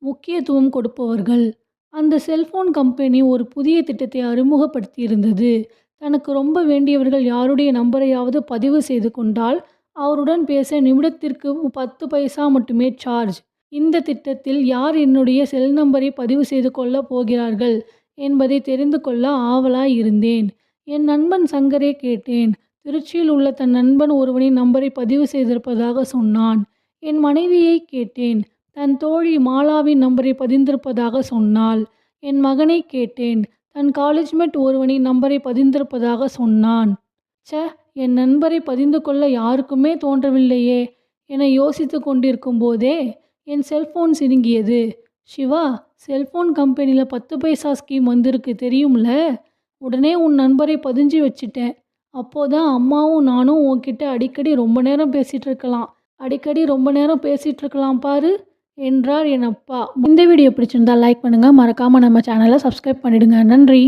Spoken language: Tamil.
முக்கியத்துவம் கொடுப்பவர்கள். அந்த செல்போன் கம்பெனி ஒரு புதிய திட்டத்தை அறிமுகப்படுத்தியிருந்தது. தனக்கு ரொம்ப வேண்டியவர்கள் யாருடைய நம்பரையாவது பதிவு செய்து கொண்டால், அவருடன் பேச நிமிடத்திற்கு 10 பைசா மட்டுமே சார்ஜ். இந்த திட்டத்தில் யார் என்னுடைய செல் நம்பரை பதிவு செய்து கொள்ளப் போகிறார்கள் என்பதை தெரிந்து கொள்ள ஆவலாய் இருந்தேன். என் நண்பன் சங்கரை கேட்டேன். திருச்சியில் உள்ள தன் நண்பன் ஒருவனின் நம்பரை பதிவு செய்திருப்பதாக சொன்னான். என் மனைவியை கேட்டேன். தன் தோழி மாலாவின் நம்பரை பதிந்திருப்பதாக சொன்னாள். என் மகனை கேட்டேன். தன் காலேஜ்மேட் ஒருவனின் நம்பரை பதிந்திருப்பதாக சொன்னான். ச்ச, என் நண்பரை பதிந்து கொள்ள யாருக்குமே தோன்றவில்லையே என யோசித்து கொண்டிருக்கும் போதே என் செல்போன் சினுங்கியது. சிவா, செல்போன் கம்பெனியில் 10 பைசா ஸ்கீம் வந்திருக்கு தெரியும்ல? உடனே உன் நண்பரை பதிஞ்சு வச்சிட்டேன். அப்போதான் அம்மாவும் நானும் உன்கிட்ட அடிக்கடி ரொம்ப நேரம் பேசிகிட்டு இருக்கலாம் பாரு என்றார் என் அப்பா. இந்த வீடியோ பிடிச்சிருந்தா லைக் பண்ணுங்கள். மறக்காமல் நம்ம சேனலை சப்ஸ்கிரைப் பண்ணிடுங்க. நன்றி.